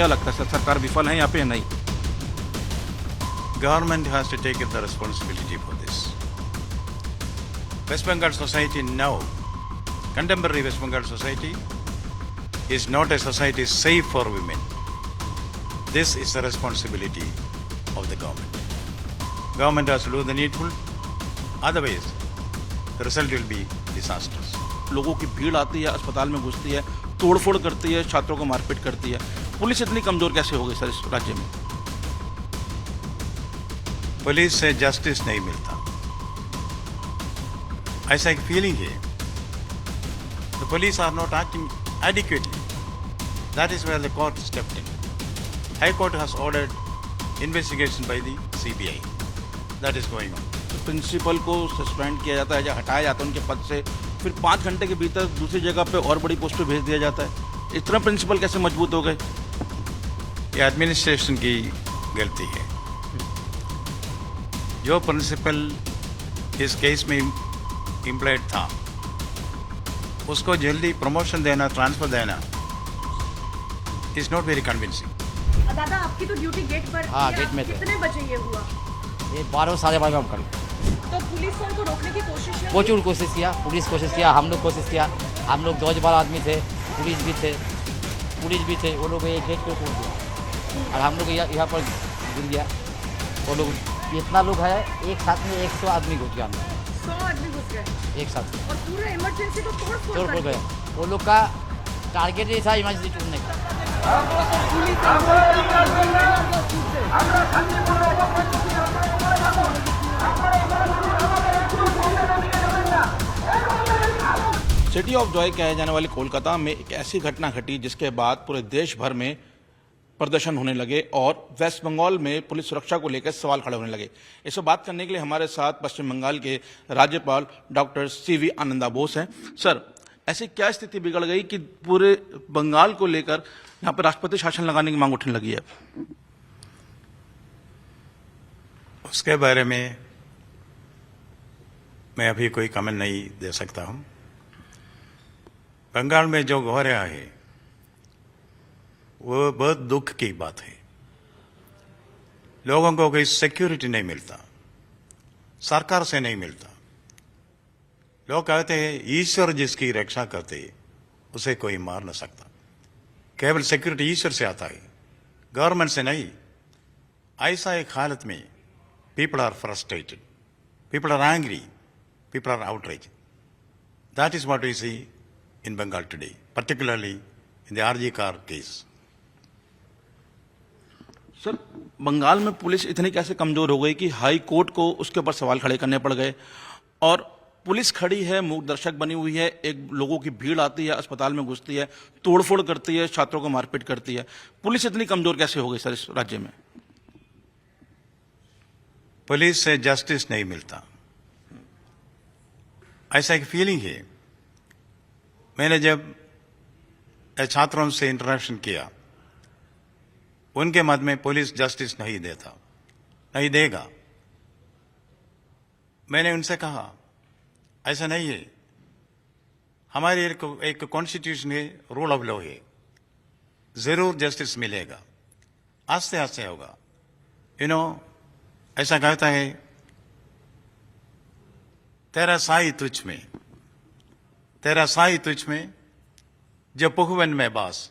क्या लगता है सर, सरकार विफल है यहाँ पे या नहीं? Government has to take the responsibility for this. West Bengal society now, contemporary West Bengal society, is not a society safe for women. This is the responsibility of the government. Government has to do the needful, otherwise the result will be disastrous. लोगों की भीड़ आती है, अस्पताल में घुसती है, तोड़फोड़ करती है, छात्रों को मारपीट करती है। पुलिस इतनी कमजोर कैसे हो गई सर इस राज्य में? पुलिस से जस्टिस नहीं मिलता, ऐसा एक फीलिंग है। The police are not acting adequately. That is where the court stepped in. High Court has ordered investigation by the CBI. That is going on. Principal को सस्पेंड किया जाता है या हटाया जाता है उनके पद से, फिर 5 घंटे के भीतर दूसरी जगह पे और बड़ी पोस्ट पे भेज दिया जाता है। इतना प्रिंसिपल कैसे मजबूत हो गए? ये एडमिनिस्ट्रेशन की गलती है। जो प्रिंसिपल इस केस में इम्प्लॉयड था, उसको जल्दी प्रमोशन देना, ट्रांसफर देना इज नॉट वेरी कन्विंसिंग। दादा आपकी तो ड्यूटी गेट पर थी, हाँ, गेट में थे। कितने बजे ये हुआ? ये 12 साढ़े 12 में हम करें। तो पुलिस ने उनको रोकने की कोशिश नहीं की? प्रचुर कोशिश किया, पुलिस कोशिश किया, हम लोग कोशिश किया। हम लोग 2 आदमी थे, पुलिस भी थे, वो लोग ये गेट पर पहुँच गए और हम लोग यहाँ पर गिर गया। वो लोग इतना लोग है, एक साथ में 100 आदमी घुस गया, 100 आदमी घुस गए एक साथ में और पूरा इमरजेंसी को तोड़ तोड़ गए। वो लोग का टारगेट ही था इमरजेंसी तोड़ने का। सिटी ऑफ जॉय कहे जाने वाले कोलकाता में एक ऐसी घटना घटी जिसके बाद पूरे देश भर में प्रदर्शन होने लगे और वेस्ट बंगाल में पुलिस सुरक्षा को लेकर सवाल खड़े होने लगे। इस पर बात करने के लिए हमारे साथ पश्चिम बंगाल के राज्यपाल डॉक्टर सीवी आनंदा बोस हैं। सर, ऐसी क्या स्थिति बिगड़ गई कि पूरे बंगाल को लेकर यहाँ पर राष्ट्रपति शासन लगाने की मांग उठने लगी है? उसके बारे में मैं अभी कोई कमेंट नहीं दे सकता हूं। बंगाल में जो हो रहा है वो बहुत दुख की बात है। लोगों को कोई सिक्योरिटी नहीं मिलता, सरकार से नहीं मिलता। लोग कहते हैं ईश्वर जिसकी रक्षा करते उसे कोई मार न सकता। केवल सिक्योरिटी ईश्वर से आता है, गवर्नमेंट से नहीं। ऐसा एक हालत में people are frustrated, people are angry, people are outraged. That is what we see in Bengal today, particularly in the RG car case. Sir, Bengal में पुलिस इतनी कैसे कमजोर हो गई कि हाई कोर्ट को उसके ऊपर सवाल खड़े करने पड़ गए और पुलिस खड़ी है, मूक दर्शक बनी हुई है, एक लोगों की भीड़ आती है, अस्पताल में घुसती है, तोड़फोड़ करती है, छात्रों को मारपीट करती है। पुलिस इतनी कमजोर कैसे हो गई सर इस राज्य में? पुलिस से जस्टिस नहीं मिलता, ऐसा एक फीलिंग है। मैंने जब छात्रों से इंटरेक्शन किया, उनके मत में पुलिस जस्टिस नहीं देता, नहीं देगा। मैंने उनसे कहा ऐसा नहीं है, हमारे एक कॉन्स्टिट्यूशन है, रूल ऑफ लॉ है, जरूर जस्टिस मिलेगा, आस्ते आस्ते होगा। ऐसा कहता है तेरा साई तुझ में, तेरा साई तुझ में, जो पुखवन में बास,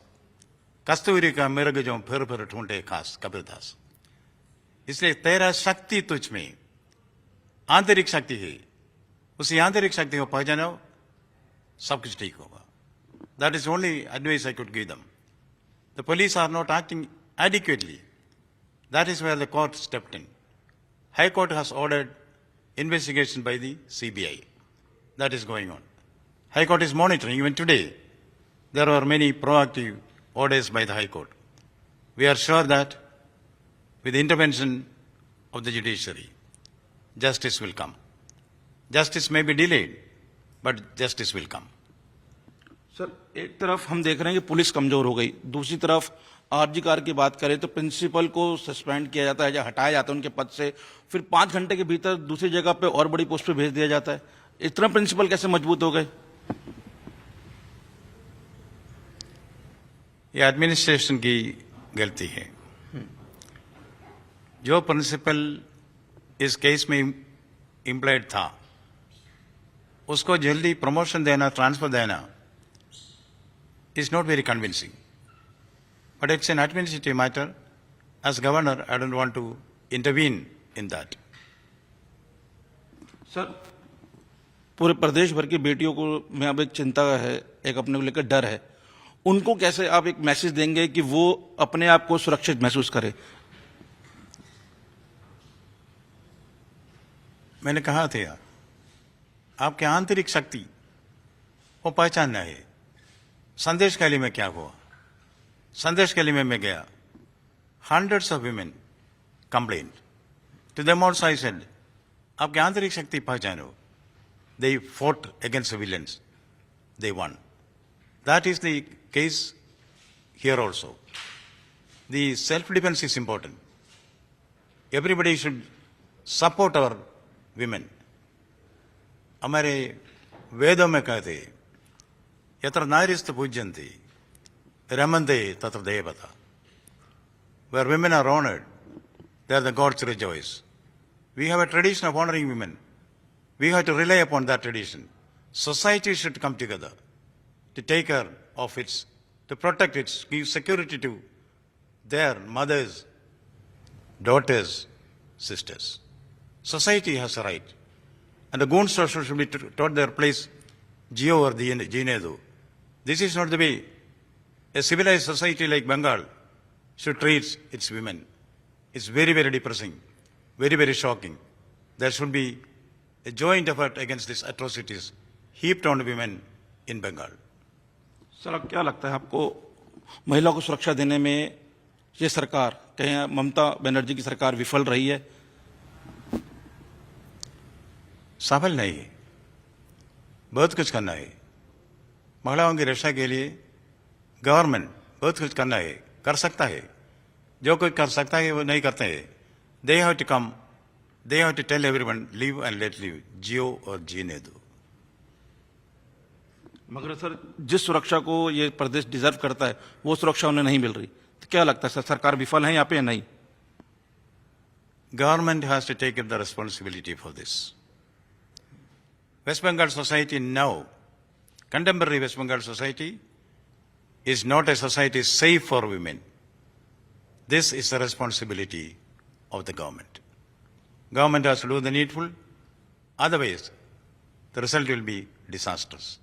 कस्तूरी का मृग जो फिर ढूंढे खास, कबीरदास। इसलिए तेरा शक्ति तुझ में, आंतरिक शक्ति है, उसी आंतरिक शक्ति को पहचानो, सब कुछ ठीक होगा। That is only advice I could give them. The police are not acting adequately. That is where the court stepped in. High Court has ordered investigation by the CBI. That is going on. High Court is monitoring. Even today, there are many proactive orders by the High Court. We are sure that with the intervention of the judiciary, justice will come. Justice may be delayed, but justice will come. Sir, एक तरफ हम देख रहे हैं कि police कमजोर हो गई, दूसरी तरफ आरजी कार की बात करें तो प्रिंसिपल को सस्पेंड किया जाता है या हटाया जाता है उनके पद से, फिर 5 घंटे के भीतर दूसरी जगह पे और बड़ी पोस्ट पे भेज दिया जाता है। इतना प्रिंसिपल कैसे मजबूत हो गए? ये एडमिनिस्ट्रेशन की गलती है। जो प्रिंसिपल इस केस में इम्प्लाइड था उसको जल्दी प्रमोशन देना, ट्रांसफर देना is not very convincing, but it's an administrative matter. As governor I don't want to intervene in that. Sir, पूरे प्रदेश भर की बेटियों को में अब एक चिंता है, एक अपने को लेकर डर है, उनको कैसे आप एक मैसेज देंगे कि वो अपने आप को सुरक्षित महसूस करें? मैंने कहा था आपके आंतरिक शक्ति वो पहचानना है। संदेश कैली में क्या हुआ? संदेश कैली में मैं गया, hundreds of women complaint to them also. I said आपकी आंतरिक शक्ति पहचानो। They fought against violence, they won. That is the case here also. The self defence is important. Everybody should support our women. हमारे वेदों में कहते यत्र नारीस्तु पूज्यन्ते रमन्ते तत्र देवता। Where women are honored, there the gods rejoice. We have a tradition of honoring women. We have to rely upon that tradition. Society should come together to take care of its, to protect its, give security to their mothers, daughters, sisters. Society has a right. And the goons also should be taught their place, Geo or Jinedu. This is not the way a civilized society like Bengal should treat its women. It's very, very depressing, very, very shocking. There should be a joint effort against these atrocities heaped on women in Bengal. Sir, अब क्या लगता है आपको, महिलाओं को सुरक्षा देने में ये सरकार, कहीं ममता बनर्जी की सरकार विफल रही है? सफल नहीं है। बहुत कुछ करना है। महिलाओं की रक्षा के लिए गवर्नमेंट बहुत कुछ करना है, कर सकता है। जो कुछ कर सकता है वो नहीं करते हैं। They have to come, they have to tell everyone live and let live, जियो और जीने दो। मगर सर, जिस सुरक्षा को ये प्रदेश डिजर्व करता है वो सुरक्षा उन्हें नहीं मिल रही, तो क्या लगता है सर, सरकार विफल है यहाँ पे या नहीं? Government has to take up the responsibility for this. West Bengal society now, contemporary West Bengal society, is not a society safe for women. This is the responsibility of the government. Government has to do the needful, otherwise the result will be disastrous.